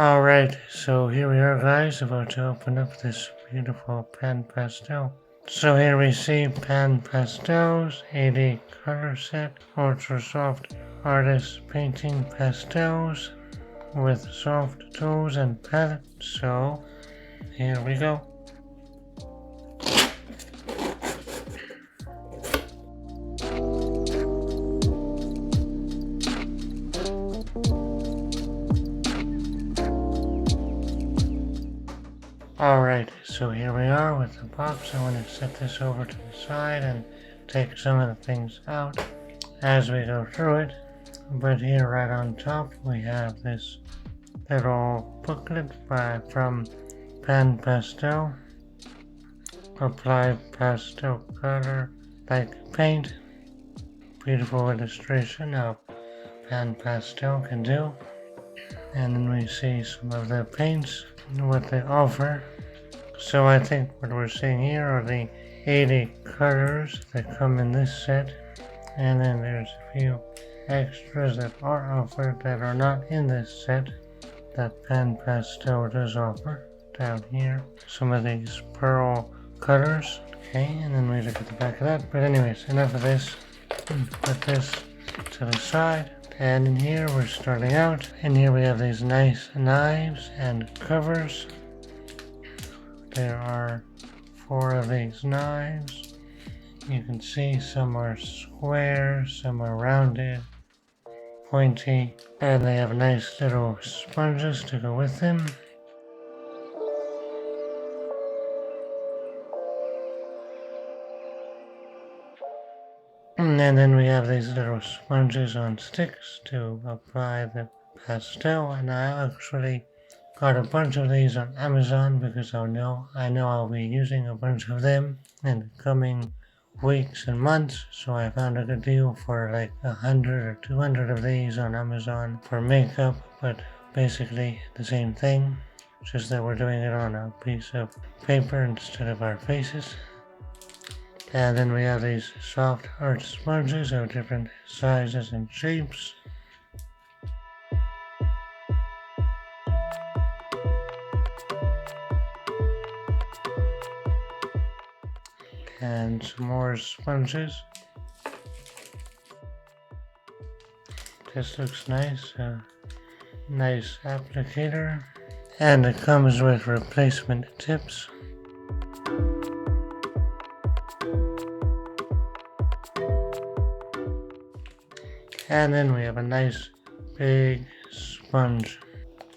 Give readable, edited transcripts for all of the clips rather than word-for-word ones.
Alright, so here we are guys, about to open up this beautiful pan pastel. So here we see pan pastels, 80 color set, ultra soft artist painting pastels with soft tools and palette. So here we go. Alright, so here we are with the box. I want to set this over to the side and take some of the things out as we go through it. But here right on top we have this little booklet from Panpastel. Apply pastel color like paint. Beautiful illustration of Panpastel can do. And then we see some of the paints, what they offer. So I think what we're seeing here are the 80 colors that come in this set, and then there's a few extras that are offered that are not in this set that Panpastel does offer down here. Some of these pearl colors. Okay, and then we look at the back of that. But anyways, enough of this. Put this to the side. And in here we're starting out. And here we have these nice knives and covers. There are 4 of these knives. You can see some are square, some are rounded, pointy, and they have nice little sponges to go with them. And then we have these little sponges on sticks to apply the pastel, and I actually got a bunch of these on Amazon because I know I'll be using a bunch of them in the coming weeks and months. So I found a good deal for like 100 or 200 of these on Amazon for makeup, but basically the same thing, just that we're doing it on a piece of paper instead of our faces. And then we have these soft art sponges of different sizes and shapes. And some more sponges. This looks nice, nice applicator. And it comes with replacement tips. And then we have a nice big sponge.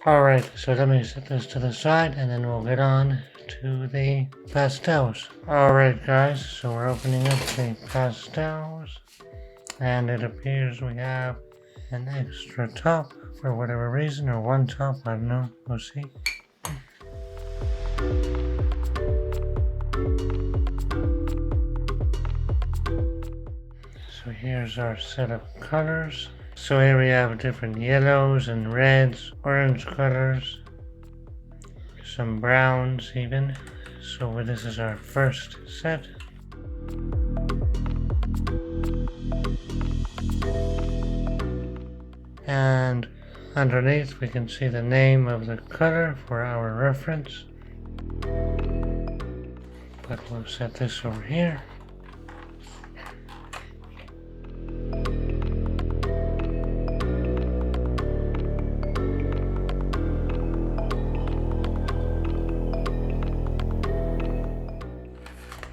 Alright, so let me set this to the side and then we'll get on to the pastels. Alright guys, so we're opening up the pastels, and it appears we have an extra top for whatever reason, or one top, I don't know, we'll see. So here's our set of colors. So here we have different yellows and reds, orange colors, some browns even. So this is our first set. And underneath we can see the name of the color for our reference. But we'll set this over here.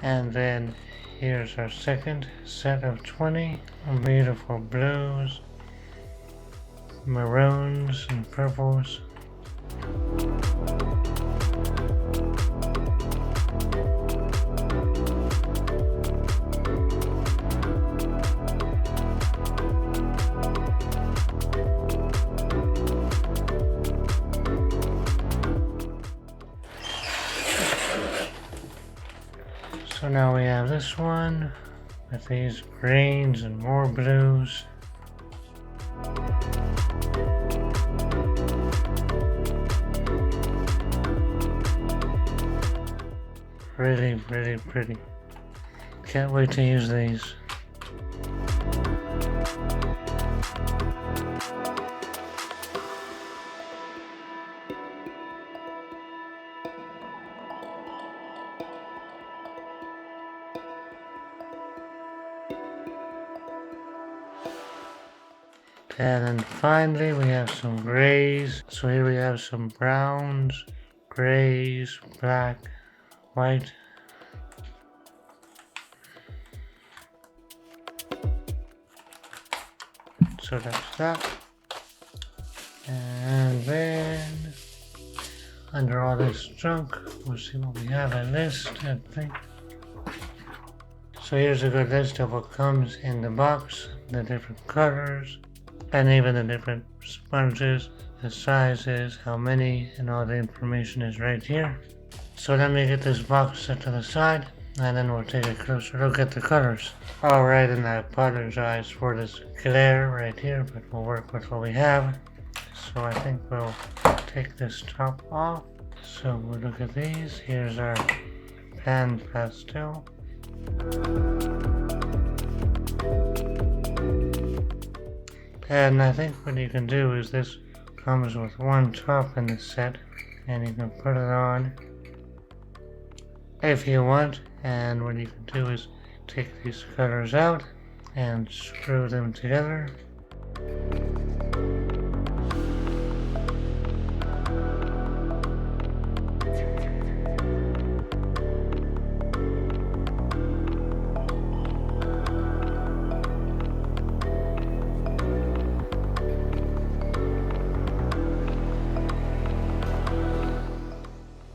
And then here's our second set of 20 beautiful blues, maroons and purples. So now we have this one with these greens and more blues. Really, really pretty. Can't wait to use these. And then finally we have some grays. So here we have some browns, grays, black, white. So that's that. And then under all this junk, we'll see what we have a list, I think. So here's a good list of what comes in the box, the different colors, and even the different sponges, the sizes, how many, and all the information is right here. So let me get this box set to the side, and then we'll take a closer look at the colors. Alright, and I apologize for this glare right here, but we'll work with what we have. So I think we'll take this top off. So we'll look at these. Here's our Panpastel. And I think what you can do is this comes with one top in the set, and you can put it on if you want. And what you can do is take these colors out and screw them together.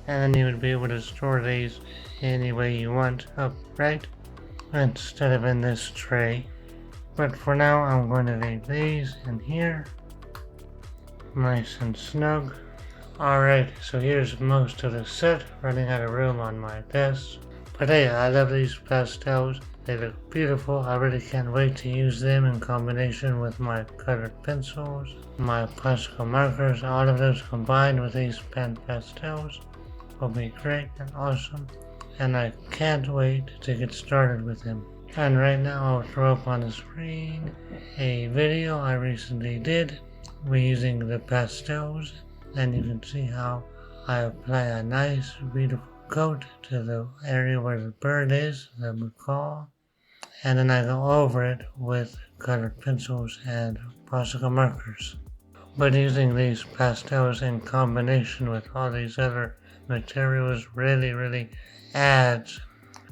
And then you would be able to store these any way you want upright instead of in this tray. But for now I'm going to leave these in here, nice and snug. Alright, so here's most of the set, running out of room on my desk. But hey, I love these pastels. They look beautiful. I really can't wait to use them in combination with my colored pencils, my pastel markers. All of those combined with these Panpastels will be great and awesome, and I can't wait to get started with them. And right now I'll throw up on the screen a video I recently did reusing the pastels, and you can see how I apply a nice beautiful coat to the area where the bird is, the macaw, and then I go over it with colored pencils and pastel markers. But using these pastels in combination with all these other materials really adds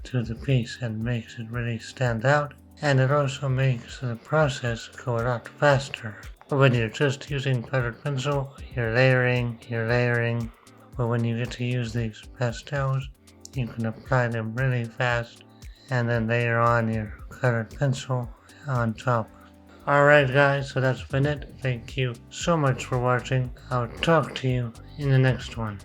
to the piece and makes it really stand out, and it also makes the process go a lot faster. But when you're just using colored pencil, you're layering, but when you get to use these pastels, you can apply them really fast and then layer on your colored pencil on top. Alright guys, so that's been it. Thank you so much for watching. I'll talk to you in the next one.